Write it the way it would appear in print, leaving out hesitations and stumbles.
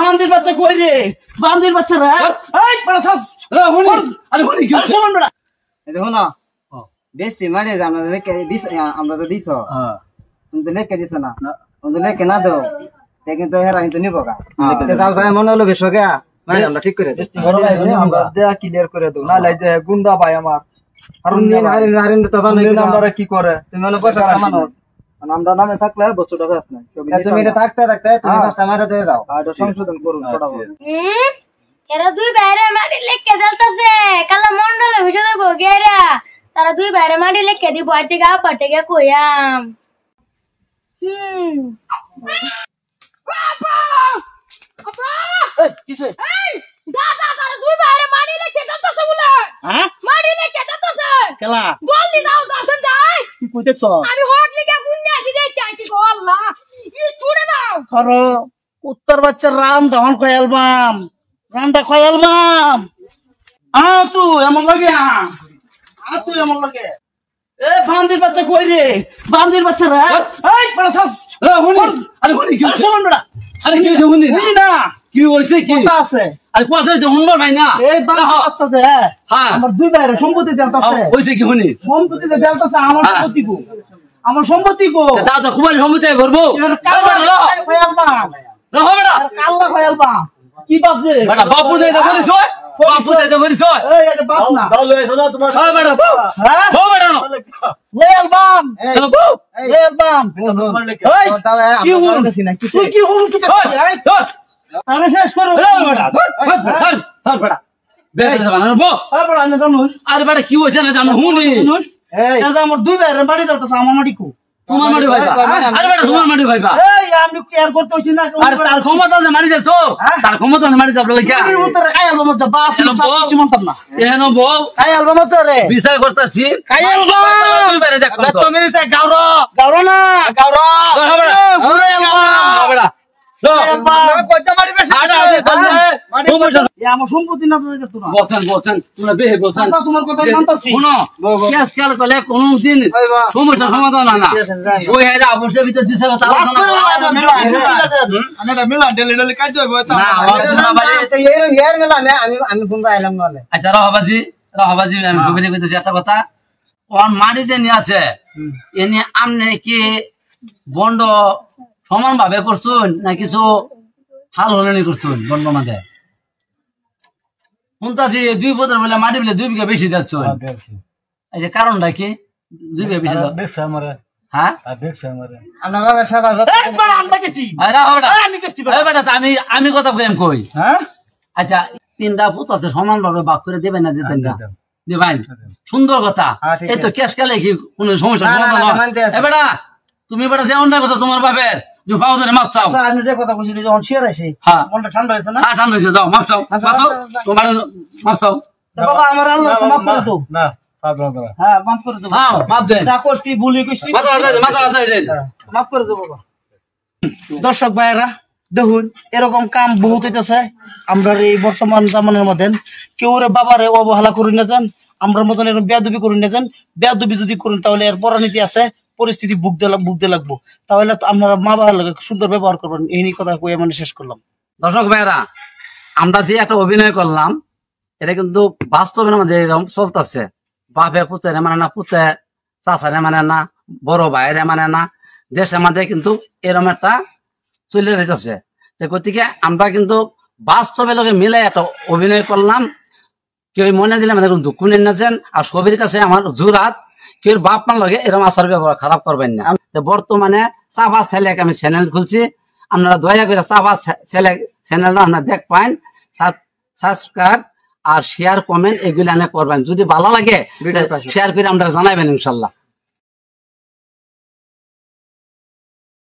বান্দির বাচ্চা কই রে বান্দির বাচ্চা রে এই বড় সব হনি আরে হনি কি শুনুন বড় এই দেখো না বেস্টি মানে আমরা লেকে দিছ আমরা তো দিছ তুমি তো লেকে দিছ না তুমি তো লেকে না দাও কিন্তু হেরা কিন্তু নিব কা যাও ভাই মনে হলো বেশকে মানে আমরা ঠিক করে বেস্টি বড় ভাই আমরা দেয়া ক্লিয়ার করে দাও না লাই যে গুন্ডা ভাই আমার হারুন হারুন তো জানো আমরা কি করে তুমি মনে পয়সা কামানো আমরা নামে থাকলে বস্তুটা বেশ না তুমি এটা থাকতে থাকতে তুমি পাঁচটা মারা দিয়ে দাও আর সংশোধন করুন ফটাফট এরা দুই বাইরে মাটি লেখকে দেলতাছে কালা মন্ডলে হইছে দেব গেরা তারা দুই বাইরে মাটি লেখকে দিব আজকে গা পাটে গে কইয়াম বাবা বাবা এই কিসে এই দাদা তারা দুই বাইরে মাটি লেখকে দেলতাছে বলে হ্যাঁ মাটি লেখকে দেলতাছে কেলা জলদি দাও দর্শন যাই তুই কই দেখছ আমি হট লিখে গুন্না আছি দেখতে আছি গো আল্লাহ ই ছুড়ে দাও করো উত্তর বাচ্চা রাম দহন কই অ্যালবাম রামটা কই অ্যালবাম তুই এমন লাগে তুই এমন লাগে এ বান্দির বাচ্চা কই রে বান্দির বাচ্চা রে এই বড় সব হনি আরে হনি কি শুনুন বড় আরে কি হইছে হনি না কি হইছে কি কথা আছে আরে কথা হইছে হুনবা ভাই না এই বাচ্চা আছে হ্যাঁ আমার দুই ভাইয়ের সম্পত্তি দেলতাছে হইছে কি হনি সম্পত্তি যে দেলতাছে আমার সম্পত্তি কো আমার সম্পত্তি কো দাও তো কুমারী সম্মতি ভরবো কাল্লা কই অ্যালবাম রহ বেটা কাল্লা কই অ্যালবাম কি বাপজে বেটা বাপু দে দে বলিস ওই বাপু দে দে বলিস ওই এই এটা বাপ না দাও লইছো না তোমার হ্যাঁ বেটা বউ হ্যাঁ বউ বেটা লে অ্যালবাম চলো বউ লে অ্যালবাম এই তাও কি আমরা হুন কাছে না কিছু তুই কি হুন কি করছিস এই আমি শেষ করো বেটা স্যার স্যার বেটা বেটা যাবা না বউ বড় আমি জানো আরে বেটা কি হইছে না জানো হুনি এই এই যে আমার দুই ভাইয়ের বাড়ি দেলতাছে আমার মাটি কো তোমার মাটি ভাইবা আরে বেটা তোমার মাটি ভাইবা এই আমি কেয়ার করতে হইছি না আর তার ক্ষমতা আছে মারি দে তো তার ক্ষমতা আছে মারি দে লাগা এর ভিতরে কাই অ্যালবাম আছে বাপ এলো বউ। কিছু মানতাম না এহেন বউ কাই অ্যালবাম আছে রে বিচার করতেছি কাই অ্যালবাম তুই বেরে দেখ তুমি সে গাওর গাওর না গাওর ঘুরে অ্যালবাম বেটা কয়টা বাড়ি বেশি আমার সম্পত্তি না তো দেখতো না বসেন বসেন তোমরা বেহে বসেন আচ্ছা, তোমার কথা মানতাছি শুনো কেস খেয়াল করলে কোনদিন সমস্যা সমাধান হয় না ওই হেরা অবশ্যই ভিতর দুই কথা আলোচনা মিলান ডেলি ডেলি কাজ হইব না আলোচনা বাজে ইয়ার মেলা আমি ঘুমবা আইলাম নলে আচ্ছা রহবাজি আমি সুবিধা করতেছি একটা কথা ওর মাটি যে নিয়ে আছে এনে আমনে কি বন্ড সমান ভাবে করছুন না কিছু হাল হলেনি করছুন বন্ড মাঝে শুনতাছি 2 বছর বলে মাটি বলে 2 বিঘা বেশি যাচ্ছ এই যে কারণটা কি 2 বিঘা বেশি দাও দেখছ আমারে হ্যাঁ দেখছ আমারে আমরা বাবা সবাই একবার আমরা গেছি আরে বেটা আমি গেছি এই বেটা তো আমি কথা কই হ্যাঁ আচ্ছা 3টা পুত আছে সমান ভাবে ভাগ করে দেবেন না দিতেন না দিবেন সুন্দর কথা ঠিক এই তো কেস কালে কি কোনো সমস্যা না, না, সমাধান না, হয় মানতে আছে। এ বেটা তুমি বেটা যেমন না কথা তোমার বাপের যে ফাউজারে মাপ চাও আচ্ছা আমি যে কথা কইছিলি যখন ছিয়ার আইছি হ্যাঁ। মনটা ঠান্ডা হয়েছে না হ্যাঁ ঠান্ডা হয়েছে যাও মাপ চাও মাপ চাও তোমার মাপ চাও তো বাবা আমার আল্লাহ মাফ করে দাও না পাগল করা হ্যাঁ মাফ করে দাও হ্যাঁ মাপ দেন যা করছি ভুলি কইছি মাথা দেন মাফ করে দাও বাবা দর্শক ভাইরা দেখুন এরকম কাম বহুত হইতেছে আমরা এই বর্তমান জামানের মধ্যে কেউ রে বাবারে অবহেলা করি না যান আমরা মতন এরকম বেয়াদবি করি না যান বেয়াদবি যদি করুন তাহলে এর পরানীতি আছে পরিস্থিতি বুকতে লাগবো তাহলে তো আপনারা মা বাবার লাগে সুন্দর ব্যবহার করবেন এই নিয়ে কথা কয়ে মানে শেষ করলাম দর্শক ভাইরা আমরা যে একটা অভিনয় করলাম এটা কিন্তু বাস্তবের মধ্যে এরকম চলতেছে বাপে পুতেরে মানে না পুতে চাচারে মানে না বড় ভাইরে মানে না দেশের মধ্যে কিন্তু এরকম একটা চলে যেতেছে গতিকে আমরা কিন্তু বাস্তবের লগে মিলে একটা অভিনয় করলাম কেউ মনে দিলে আমাদের কোনো দুঃখ নেন নাচেন আর ছবির কাছে আমার জোরাত কেউ বাপ মার লগে এরকম আচার ব্যবহার খারাপ করবেন না বর্তমানে চাপা ছেলেকে আমি চ্যানেল খুলছি আপনারা দয়া করে চাপা ছেলে চ্যানেলটা আপনারা দেখ পাইন সাবস্ক্রাইব আর শেয়ার কমেন্ট এগুলো করবেন যদি ভালো লাগে শেয়ার করে আমরা জানাবেন ইনশাল্লাহ।